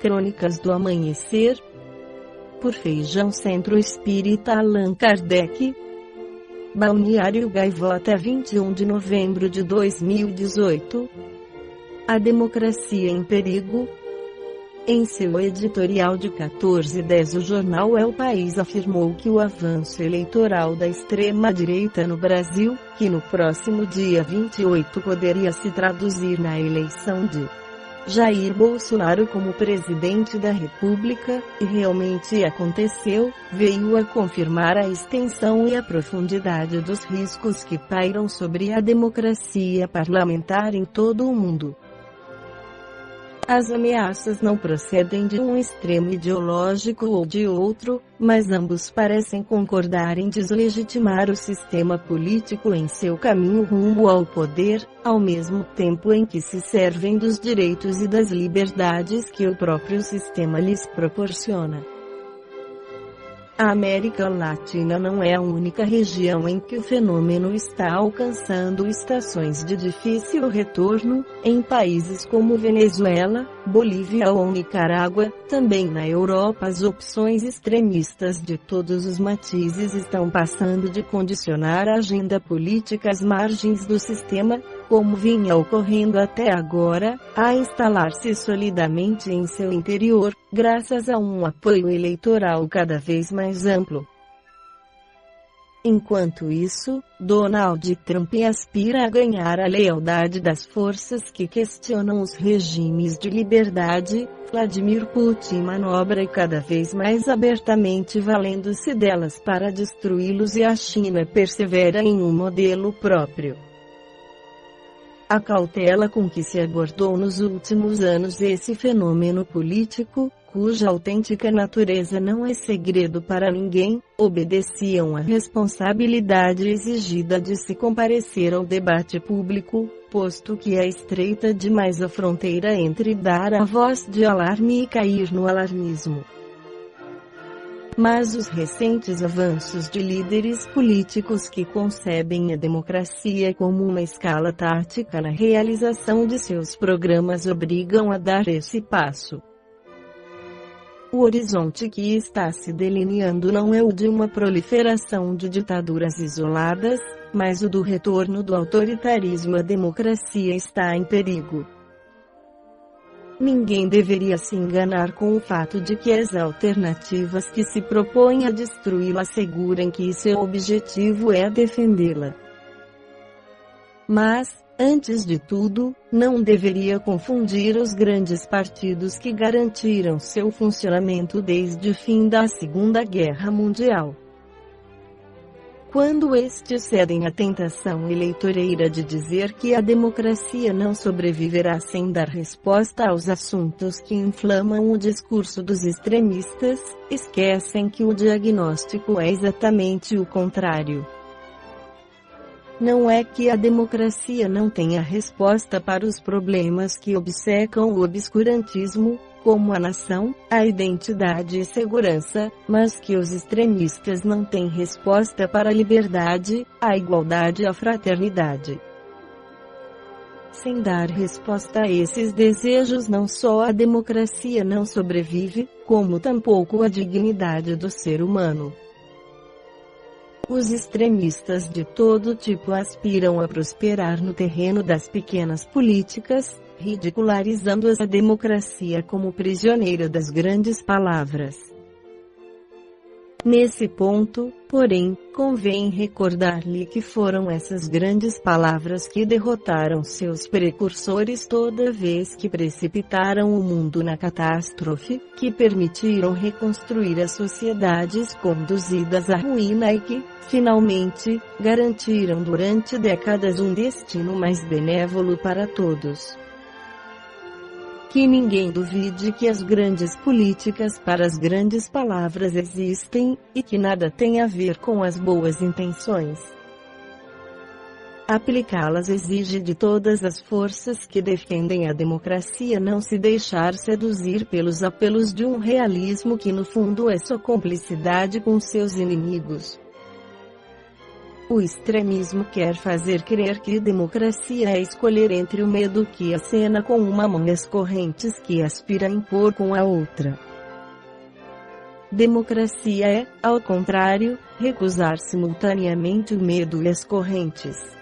Crônicas do Amanhecer, por Feijão Centro Espírita Allan Kardec. Balneário Gaivota, 21 de novembro de 2018. A democracia em perigo. Em seu editorial de 14/10, o jornal É o País afirmou que o avanço eleitoral da extrema-direita no Brasil, que no próximo dia 28 poderia se traduzir na eleição de Jair Bolsonaro como presidente da República, e realmente aconteceu, veio a confirmar a extensão e a profundidade dos riscos que pairam sobre a democracia parlamentar em todo o mundo. As ameaças não procedem de um extremo ideológico ou de outro, mas ambos parecem concordar em deslegitimar o sistema político em seu caminho rumo ao poder, ao mesmo tempo em que se servem dos direitos e das liberdades que o próprio sistema lhes proporciona. A América Latina não é a única região em que o fenômeno está alcançando estações de difícil retorno. Em países como Venezuela, Bolívia ou Nicarágua, também na Europa, as opções extremistas de todos os matizes estão passando de condicionar a agenda política às margens do sistema, como vinha ocorrendo até agora, a instalar-se solidamente em seu interior, graças a um apoio eleitoral cada vez mais amplo. Enquanto isso, Donald Trump aspira a ganhar a lealdade das forças que questionam os regimes de liberdade. Vladimir Putin manobra cada vez mais abertamente valendo-se delas para destruí-los, e a China persevera em um modelo próprio. A cautela com que se abordou nos últimos anos esse fenômeno político, cuja autêntica natureza não é segredo para ninguém, obedeciam à responsabilidade exigida de se comparecer ao debate público, posto que é estreita demais a fronteira entre dar a voz de alarme e cair no alarmismo. Mas os recentes avanços de líderes políticos que concebem a democracia como uma escala tática na realização de seus programas obrigam a dar esse passo. O horizonte que está se delineando não é o de uma proliferação de ditaduras isoladas, mas o do retorno do autoritarismo. A democracia está em perigo. Ninguém deveria se enganar com o fato de que as alternativas que se propõem a destruí-la asseguram que seu objetivo é defendê-la. Mas, antes de tudo, não deveria confundir os grandes partidos que garantiram seu funcionamento desde o fim da Segunda Guerra Mundial. Quando estes cedem à tentação eleitoreira de dizer que a democracia não sobreviverá sem dar resposta aos assuntos que inflamam o discurso dos extremistas, esquecem que o diagnóstico é exatamente o contrário. Não é que a democracia não tenha resposta para os problemas que obcecam o obscurantismo, como a nação, a identidade e segurança, mas que os extremistas não têm resposta para a liberdade, a igualdade e a fraternidade. Sem dar resposta a esses desejos, não só a democracia não sobrevive, como tampouco a dignidade do ser humano. Os extremistas de todo tipo aspiram a prosperar no terreno das pequenas políticas, ridicularizando a democracia como prisioneira das grandes palavras. Nesse ponto, porém, convém recordar-lhe que foram essas grandes palavras que derrotaram seus precursores toda vez que precipitaram o mundo na catástrofe, que permitiram reconstruir as sociedades conduzidas à ruína e que, finalmente, garantiram durante décadas um destino mais benévolo para todos. Que ninguém duvide que as grandes políticas para as grandes palavras existem, e que nada tem a ver com as boas intenções. Aplicá-las exige de todas as forças que defendem a democracia não se deixar seduzir pelos apelos de um realismo que no fundo é só complicidade com seus inimigos. O extremismo quer fazer crer que democracia é escolher entre o medo que acena com uma mão e as correntes que aspira a impor com a outra. Democracia é, ao contrário, recusar simultaneamente o medo e as correntes.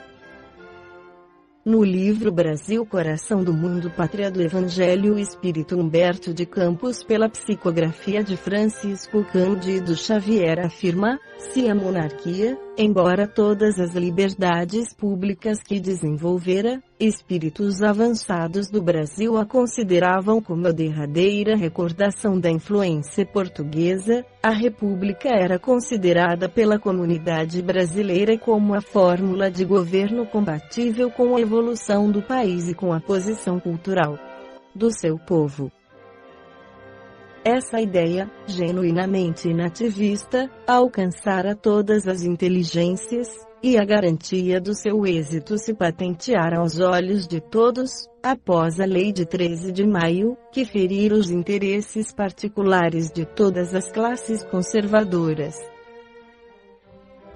No livro Brasil, Coração do Mundo, Pátria do Evangelho e Espírito, Humberto de Campos, pela psicografia de Francisco Cândido Xavier, afirma: se a monarquia, embora todas as liberdades públicas que desenvolvera, espíritos avançados do Brasil a consideravam como a derradeira recordação da influência portuguesa, a República era considerada pela comunidade brasileira como a fórmula de governo compatível com a evolução do país e com a posição cultural do seu povo. Essa ideia, genuinamente nativista, alcançara todas as inteligências, e a garantia do seu êxito se patenteara aos olhos de todos, após a Lei de 13 de maio, que ferira os interesses particulares de todas as classes conservadoras.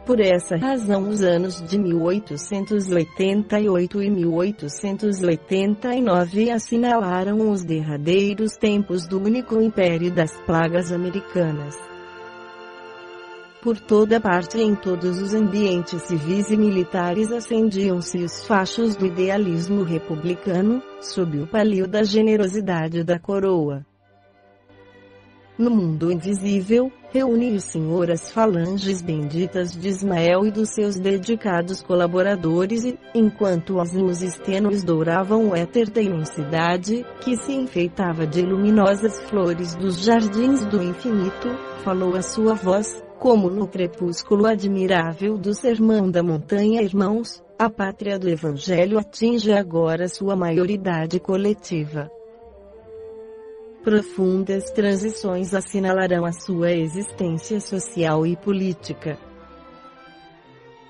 Por essa razão, os anos de 1888 e 1889 assinalaram os derradeiros tempos do único império das plagas americanas. Por toda parte e em todos os ambientes civis e militares acendiam-se os fachos do idealismo republicano, sob o palio da generosidade da coroa. No mundo invisível, reúne o Senhor as falanges benditas de Ismael e dos seus dedicados colaboradores e, enquanto as luzes tênues douravam o éter da imensidade, que se enfeitava de luminosas flores dos jardins do infinito, falou a sua voz, como no crepúsculo admirável do sermão da montanha: irmãos, a pátria do Evangelho atinge agora sua maioridade coletiva. Profundas transições assinalarão a sua existência social e política.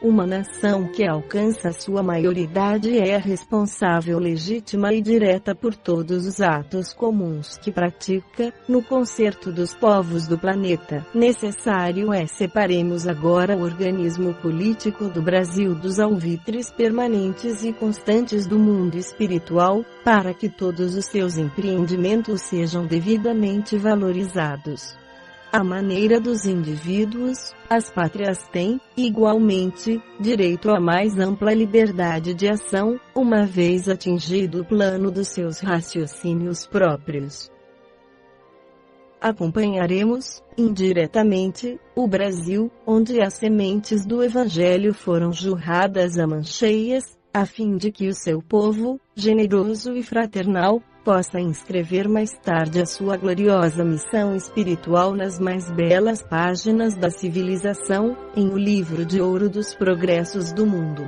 Uma nação que alcança sua maioridade é responsável legítima e direta por todos os atos comuns que pratica, no concerto dos povos do planeta. Necessário é separemos agora o organismo político do Brasil dos alvitres permanentes e constantes do mundo espiritual, para que todos os seus empreendimentos sejam devidamente valorizados. À maneira dos indivíduos, as pátrias têm, igualmente, direito à mais ampla liberdade de ação, uma vez atingido o plano dos seus raciocínios próprios. Acompanharemos, indiretamente, o Brasil, onde as sementes do Evangelho foram jorradas a mãos cheias, a fim de que o seu povo, generoso e fraternal, possa inscrever mais tarde a sua gloriosa missão espiritual nas mais belas páginas da civilização, em o livro de ouro dos progressos do mundo.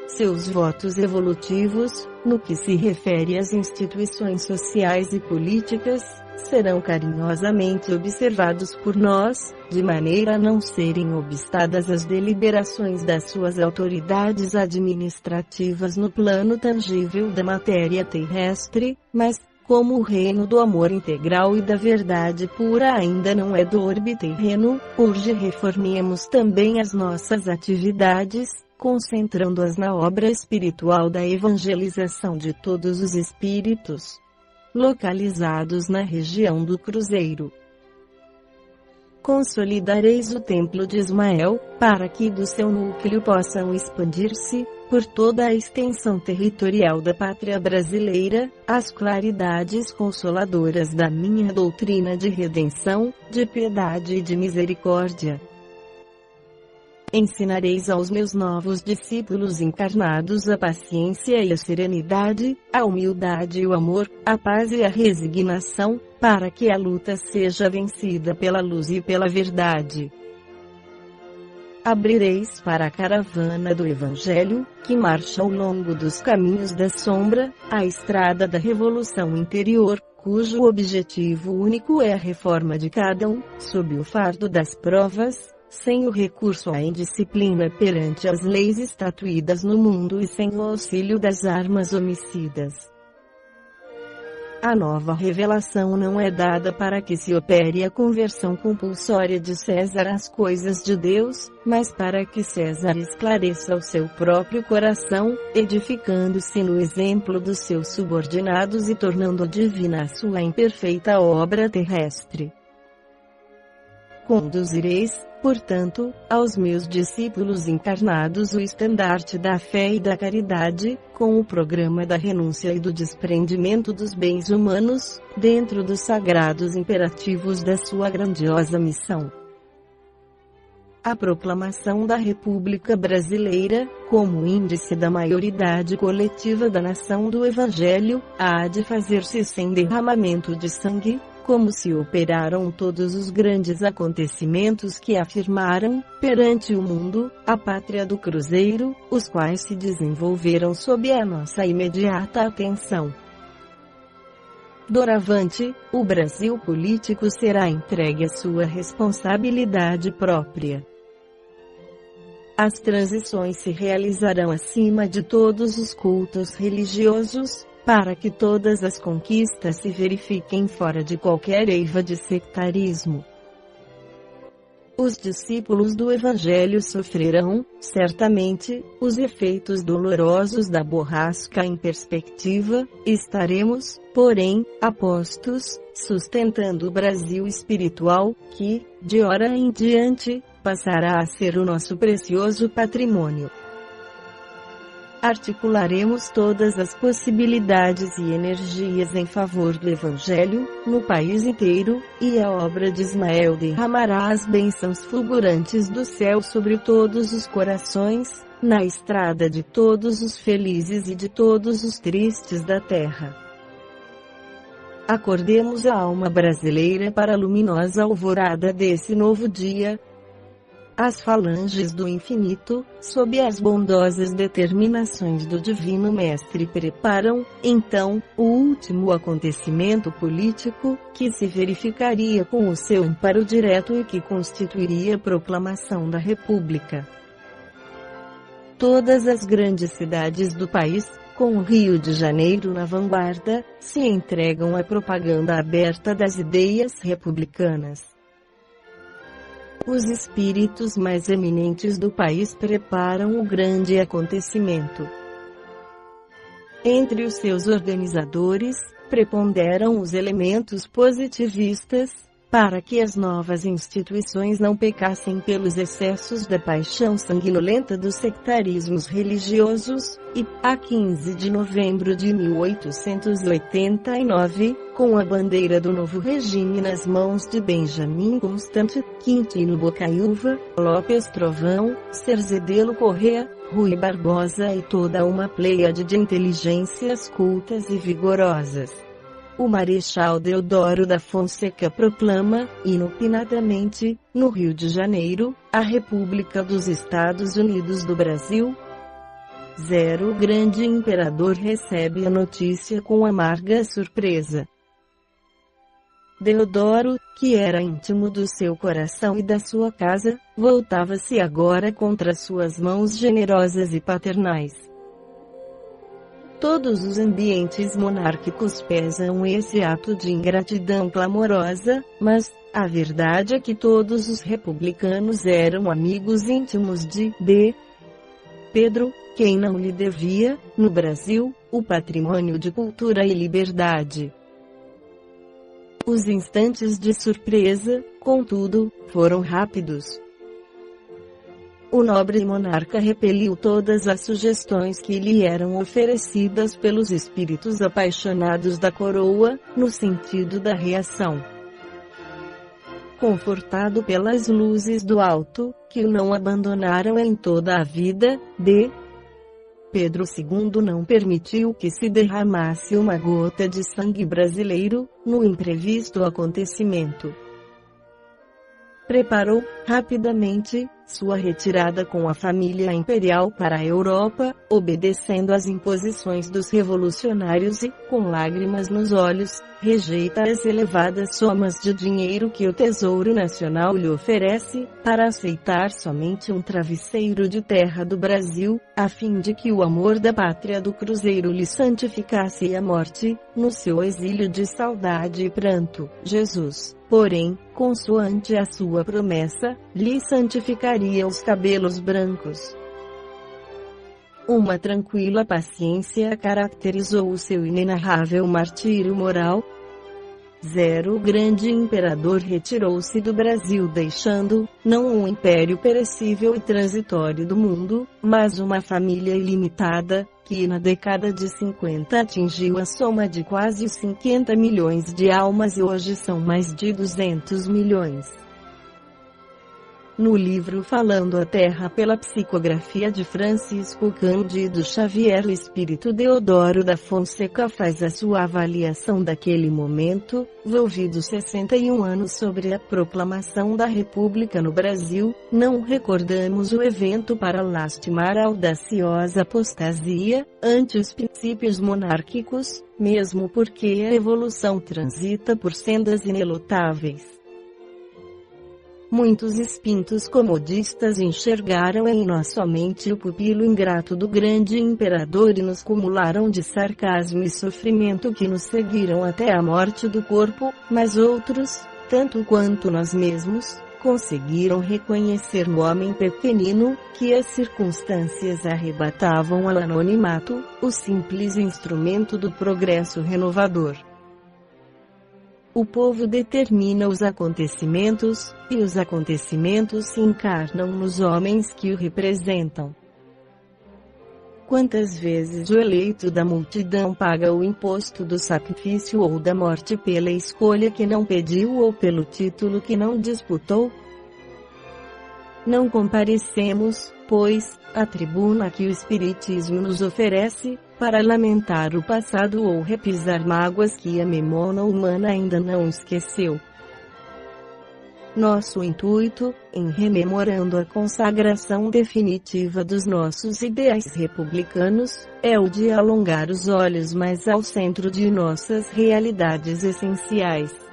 Seus votos evolutivos, no que se refere às instituições sociais e políticas, serão carinhosamente observados por nós, de maneira a não serem obstadas as deliberações das suas autoridades administrativas no plano tangível da matéria terrestre, mas, como o reino do amor integral e da verdade pura ainda não é do orbe terreno, urge reformemos também as nossas atividades, concentrando-as na obra espiritual da evangelização de todos os espíritos localizados na região do Cruzeiro. Consolidareis o templo de Ismael, para que do seu núcleo possam expandir-se, por toda a extensão territorial da pátria brasileira, as claridades consoladoras da minha doutrina de redenção, de piedade e de misericórdia. Ensinareis aos meus novos discípulos encarnados a paciência e a serenidade, a humildade e o amor, a paz e a resignação, para que a luta seja vencida pela luz e pela verdade. Abrireis para a caravana do Evangelho, que marcha ao longo dos caminhos da sombra, a estrada da revolução interior, cujo objetivo único é a reforma de cada um, sob o fardo das provas, sem o recurso à indisciplina perante as leis estatuídas no mundo e sem o auxílio das armas homicidas. A nova revelação não é dada para que se opere a conversão compulsória de César às coisas de Deus, mas para que César esclareça o seu próprio coração, edificando-se no exemplo dos seus subordinados e tornando divina a sua imperfeita obra terrestre. Conduzireis, portanto, aos meus discípulos encarnados o estandarte da fé e da caridade, com o programa da renúncia e do desprendimento dos bens humanos, dentro dos sagrados imperativos da sua grandiosa missão. A proclamação da República Brasileira, como índice da maioridade coletiva da nação do Evangelho, há de fazer-se sem derramamento de sangue, como se operaram todos os grandes acontecimentos que afirmaram, perante o mundo, a pátria do Cruzeiro, os quais se desenvolveram sob a nossa imediata atenção. Doravante, o Brasil político será entregue à sua responsabilidade própria. As transições se realizarão acima de todos os cultos religiosos, para que todas as conquistas se verifiquem fora de qualquer eiva de sectarismo. Os discípulos do Evangelho sofrerão, certamente, os efeitos dolorosos da borrasca em perspectiva. Estaremos, porém, apostos, sustentando o Brasil espiritual, que, de hora em diante, passará a ser o nosso precioso patrimônio. Articularemos todas as possibilidades e energias em favor do Evangelho, no país inteiro, e a obra de Ismael derramará as bênçãos fulgurantes do céu sobre todos os corações, na estrada de todos os felizes e de todos os tristes da terra. Acordemos a alma brasileira para a luminosa alvorada desse novo dia. As falanges do infinito, sob as bondosas determinações do Divino Mestre, preparam, então, o último acontecimento político, que se verificaria com o seu amparo direto e que constituiria a proclamação da República. Todas as grandes cidades do país, com o Rio de Janeiro na vanguarda, se entregam à propaganda aberta das ideias republicanas. Os espíritos mais eminentes do país preparam o grande acontecimento. Entre os seus organizadores, preponderam os elementos positivistas, para que as novas instituições não pecassem pelos excessos da paixão sanguinolenta dos sectarismos religiosos, e, a 15 de novembro de 1889, com a bandeira do novo regime nas mãos de Benjamin Constant, Quintino Bocaiúva, Lopes Trovão, Cerzedelo Corrêa, Rui Barbosa e toda uma pleiade de inteligências cultas e vigorosas. O Marechal Deodoro da Fonseca proclama, inopinadamente, no Rio de Janeiro, a República dos Estados Unidos do Brasil. O grande imperador recebe a notícia com amarga surpresa. Deodoro, que era íntimo do seu coração e da sua casa, voltava-se agora contra suas mãos generosas e paternais. Todos os ambientes monárquicos pesam esse ato de ingratidão clamorosa, mas, a verdade é que todos os republicanos eram amigos íntimos de D. Pedro, quem não lhe devia, no Brasil, o patrimônio de cultura e liberdade. Os instantes de surpresa, contudo, foram rápidos. O nobre monarca repeliu todas as sugestões que lhe eram oferecidas pelos espíritos apaixonados da coroa, no sentido da reação. Confortado pelas luzes do alto, que o não abandonaram em toda a vida, D. Pedro II não permitiu que se derramasse uma gota de sangue brasileiro, no imprevisto acontecimento. Preparou, rapidamente, sua retirada com a família imperial para a Europa, obedecendo às imposições dos revolucionários e, com lágrimas nos olhos, rejeita as elevadas somas de dinheiro que o Tesouro Nacional lhe oferece, para aceitar somente um travesseiro de terra do Brasil, a fim de que o amor da pátria do cruzeiro lhe santificasse a morte, no seu exílio de saudade e pranto. Jesus, porém, consoante a sua promessa, lhe santificaria os cabelos brancos. Uma tranquila paciência caracterizou o seu inenarrável martírio moral. O grande imperador retirou-se do Brasil deixando, não um império perecível e transitório do mundo, mas uma família ilimitada, que na década de 50 atingiu a soma de quase 50 milhões de almas e hoje são mais de 200 milhões. No livro Falando a Terra pela psicografia de Francisco Cândido Xavier, o espírito Deodoro da Fonseca faz a sua avaliação daquele momento, volvidos 61 anos sobre a proclamação da República no Brasil. Não recordamos o evento para lastimar a audaciosa apostasia, ante os princípios monárquicos, mesmo porque a evolução transita por sendas inelutáveis. Muitos espintos comodistas enxergaram em nós somente o pupilo ingrato do grande imperador e nos cumularam de sarcasmo e sofrimento que nos seguiram até a morte do corpo, mas outros, tanto quanto nós mesmos, conseguiram reconhecer no homem pequenino, que as circunstâncias arrebatavam ao anonimato, o simples instrumento do progresso renovador. O povo determina os acontecimentos, e os acontecimentos se encarnam nos homens que o representam. Quantas vezes o eleito da multidão paga o imposto do sacrifício ou da morte pela escolha que não pediu ou pelo título que não disputou? Não comparecemos, pois, à tribuna que o Espiritismo nos oferece, para lamentar o passado ou repisar mágoas que a memória humana ainda não esqueceu. Nosso intuito, em rememorando a consagração definitiva dos nossos ideais republicanos, é o de alongar os olhos mais ao centro de nossas realidades essenciais.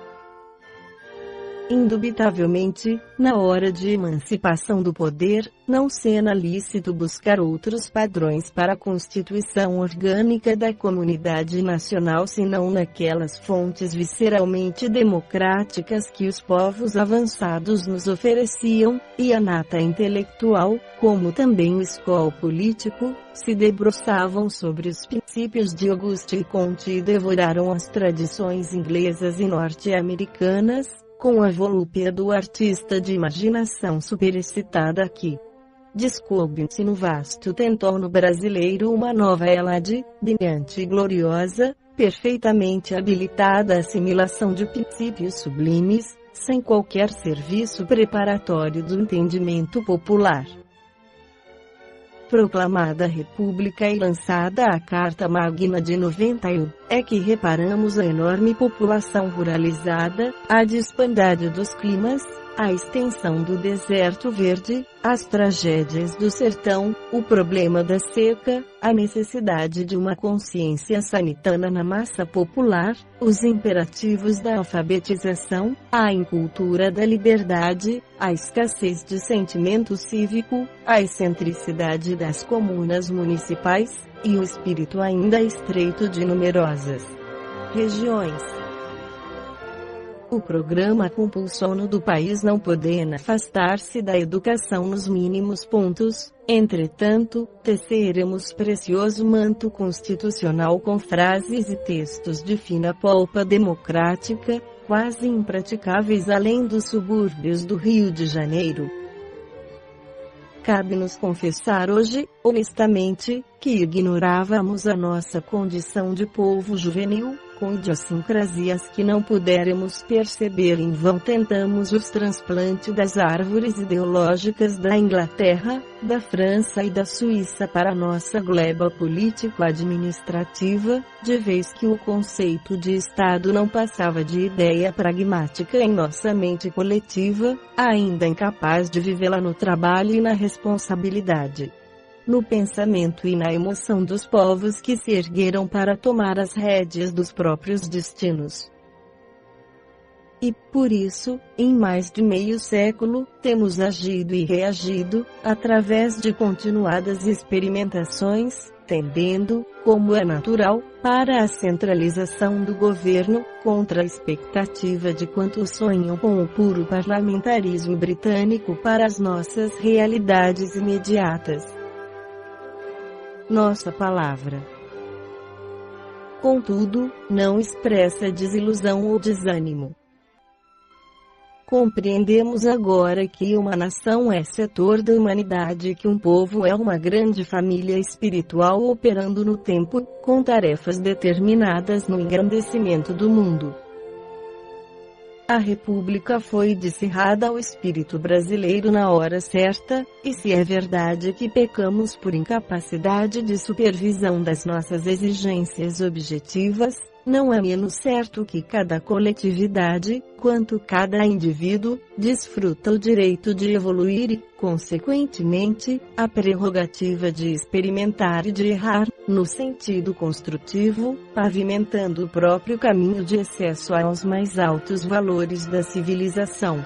Indubitavelmente, na hora de emancipação do poder, não será lícito buscar outros padrões para a constituição orgânica da comunidade nacional senão naquelas fontes visceralmente democráticas que os povos avançados nos ofereciam, e a nata intelectual, como também o escol político, se debruçavam sobre os princípios de Auguste Comte e devoraram as tradições inglesas e norte-americanas, com a volúpia do artista de imaginação superexcitada aqui. Descobre-se no vasto tentorno brasileiro uma nova Elade, brilhante e gloriosa, perfeitamente habilitada à assimilação de princípios sublimes, sem qualquer serviço preparatório do entendimento popular. Proclamada a República e lançada a Carta Magna de 91, é que reparamos a enorme população ruralizada, a disparidade dos climas, a extensão do deserto verde, as tragédias do sertão, o problema da seca, a necessidade de uma consciência sanitária na massa popular, os imperativos da alfabetização, a incultura da liberdade, a escassez de sentimento cívico, a excentricidade das comunas municipais, e o espírito ainda estreito de numerosas regiões. O programa compulsório do país não poderá afastar-se da educação nos mínimos pontos. Entretanto, teceremos precioso manto constitucional com frases e textos de fina polpa democrática, quase impraticáveis além dos subúrbios do Rio de Janeiro. Cabe-nos confessar hoje, honestamente, que ignorávamos a nossa condição de povo juvenil, com idiosincrasias que não puderemos perceber em vão tentamos os transplantes das árvores ideológicas da Inglaterra, da França e da Suíça para a nossa gleba político-administrativa, de vez que o conceito de Estado não passava de ideia pragmática em nossa mente coletiva, ainda incapaz de vivê-la no trabalho e na responsabilidade, no pensamento e na emoção dos povos que se ergueram para tomar as rédeas dos próprios destinos. E, por isso, em mais de meio século, temos agido e reagido, através de continuadas experimentações, tendendo, como é natural, para a centralização do governo, contra a expectativa de quantos sonham com o puro parlamentarismo britânico para as nossas realidades imediatas. Nossa palavra, contudo, não expressa desilusão ou desânimo. Compreendemos agora que uma nação é setor da humanidade e que um povo é uma grande família espiritual operando no tempo, com tarefas determinadas no engrandecimento do mundo. A República foi descerrada ao espírito brasileiro na hora certa, e se é verdade que pecamos por incapacidade de supervisão das nossas exigências objetivas, não é menos certo que cada coletividade, quanto cada indivíduo, desfruta o direito de evoluir e, consequentemente, a prerrogativa de experimentar e de errar, no sentido construtivo, pavimentando o próprio caminho de acesso aos mais altos valores da civilização.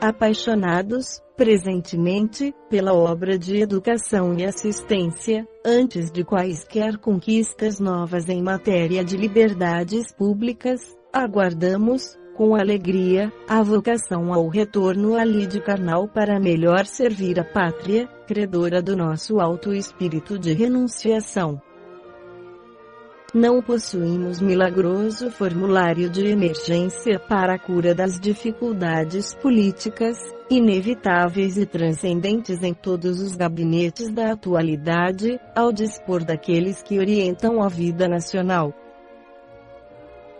Apaixonados, presentemente, pela obra de educação e assistência, antes de quaisquer conquistas novas em matéria de liberdades públicas, aguardamos, com alegria, a vocação ao retorno à lide carnal para melhor servir a pátria, credora do nosso alto espírito de renunciação. Não possuímos milagroso formulário de emergência para a cura das dificuldades políticas, inevitáveis e transcendentes em todos os gabinetes da atualidade, ao dispor daqueles que orientam a vida nacional.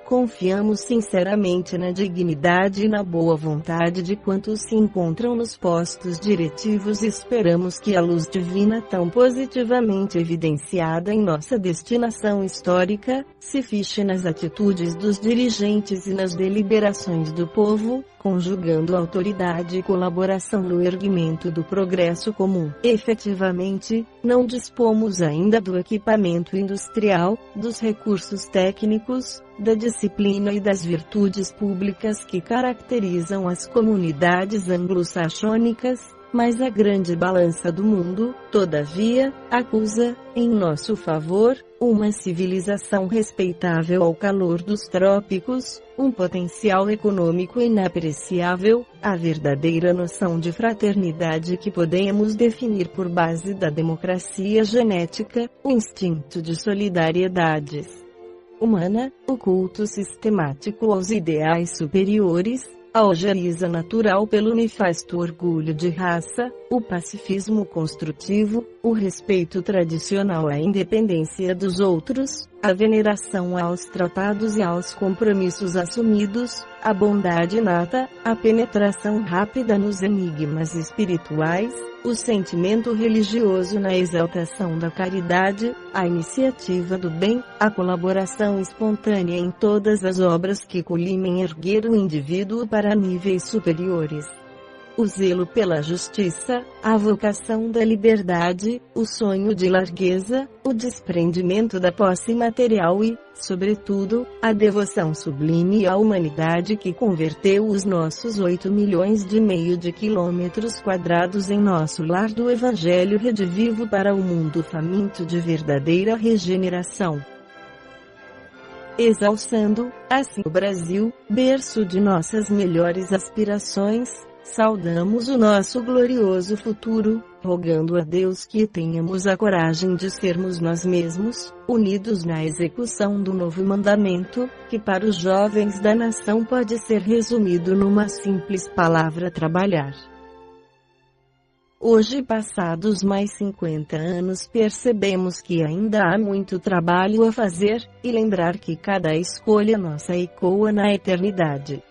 Confiamos sinceramente na dignidade e na boa vontade de quantos se encontram nos postos diretivos e esperamos que a luz divina tão positivamente evidenciada em nossa destinação histórica, se fiche nas atitudes dos dirigentes e nas deliberações do povo, conjugando autoridade e colaboração no erguimento do progresso comum. Efetivamente, não dispomos ainda do equipamento industrial, dos recursos técnicos, da disciplina e das virtudes públicas que caracterizam as comunidades anglo-saxônicas, mas a grande balança do mundo, todavia, acusa, em nosso favor, uma civilização respeitável ao calor dos trópicos, um potencial econômico inapreciável, a verdadeira noção de fraternidade que podemos definir por base da democracia genética, o instinto de solidariedades humana, o culto sistemático aos ideais superiores, a ojeriza natural pelo nefasto orgulho de raça, o pacifismo construtivo, o respeito tradicional à independência dos outros, a veneração aos tratados e aos compromissos assumidos, a bondade inata, a penetração rápida nos enigmas espirituais, o sentimento religioso na exaltação da caridade, a iniciativa do bem, a colaboração espontânea em todas as obras que colimem erguer o indivíduo para níveis superiores. O zelo pela justiça, a vocação da liberdade, o sonho de largueza, o desprendimento da posse material e, sobretudo, a devoção sublime à humanidade que converteu os nossos 8,5 milhões de quilômetros quadrados em nosso lar do Evangelho redivivo para o mundo faminto de verdadeira regeneração. Exalçando, assim o Brasil, berço de nossas melhores aspirações, saudamos o nosso glorioso futuro, rogando a Deus que tenhamos a coragem de sermos nós mesmos, unidos na execução do novo mandamento, que para os jovens da nação pode ser resumido numa simples palavra: trabalhar. Hoje, passados mais 50 anos, percebemos que ainda há muito trabalho a fazer, e lembrar que cada escolha nossa ecoa na eternidade.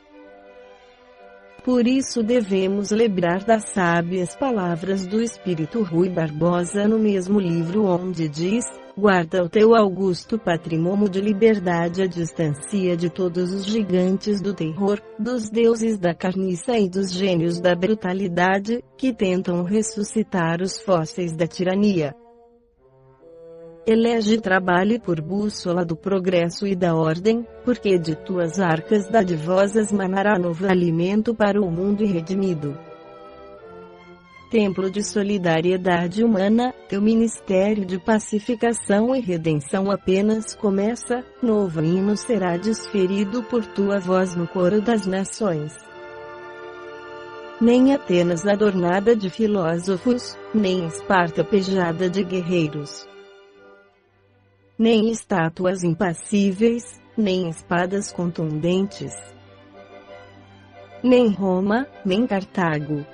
Por isso devemos lembrar das sábias palavras do Espírito Rui Barbosa no mesmo livro, onde diz: guarda o teu augusto patrimônio de liberdade à distância de todos os gigantes do terror, dos deuses da carniça e dos gênios da brutalidade, que tentam ressuscitar os fósseis da tirania. Elege trabalho por bússola do progresso e da ordem, porque de tuas arcas dadivosas manará novo alimento para o mundo irredimido. Templo de solidariedade humana, teu ministério de pacificação e redenção apenas começa, novo hino será desferido por tua voz no coro das nações. Nem Atenas adornada de filósofos, nem Esparta pejada de guerreiros, nem estátuas impassíveis, nem espadas contundentes, nem Roma, nem Cartago,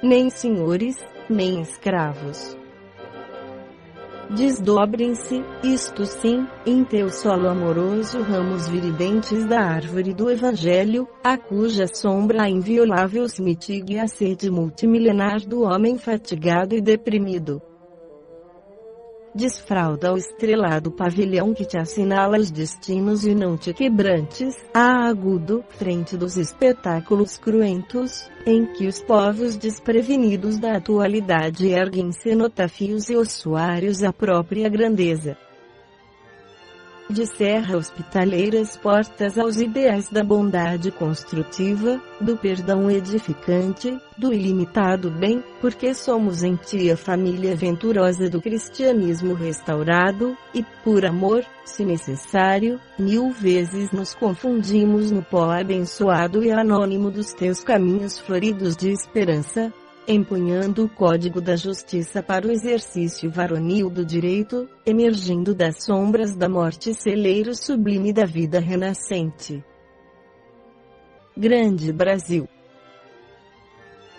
nem senhores, nem escravos. Desdobrem-se, isto sim, em teu solo amoroso ramos viridentes da árvore do Evangelho, a cuja sombra inviolável se mitigue a sede multimilenar do homem fatigado e deprimido. Desfralda o estrelado pavilhão que te assinala os destinos e não te quebrantes, agudo, frente dos espetáculos cruentos, em que os povos desprevenidos da atualidade erguem cenotafios e ossuários à própria grandeza. Descerra hospitaleiras portas aos ideais da bondade construtiva, do perdão edificante, do ilimitado bem, porque somos em ti a família venturosa do cristianismo restaurado, e, por amor, se necessário, 1000 vezes nos confundimos no pó abençoado e anônimo dos teus caminhos floridos de esperança, empunhando o código da justiça para o exercício varonil do direito, emergindo das sombras da morte celeiro sublime da vida renascente. Grande Brasil,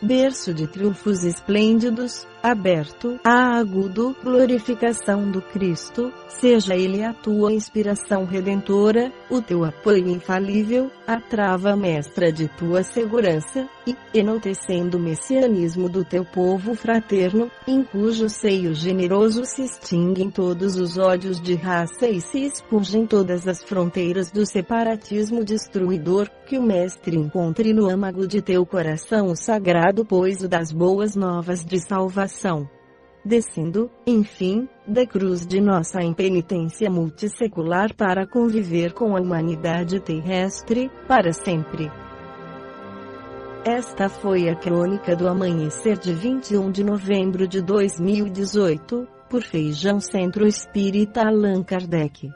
berço de triunfos esplêndidos, aberto a agudo glorificação do Cristo, seja Ele a tua inspiração redentora, o teu apoio infalível, a trava mestra de tua segurança, e, enaltecendo o messianismo do teu povo fraterno, em cujo seio generoso se extinguem todos os ódios de raça e se expungem todas as fronteiras do separatismo destruidor, que o Mestre encontre no âmago de teu coração o sagrado poiso das boas novas de salvação. Descendo, enfim, da cruz de nossa impenitência multissecular para conviver com a humanidade terrestre, para sempre. Esta foi a crônica do amanhecer de 21 de novembro de 2018, por Feijão Centro Espírita Allan Kardec.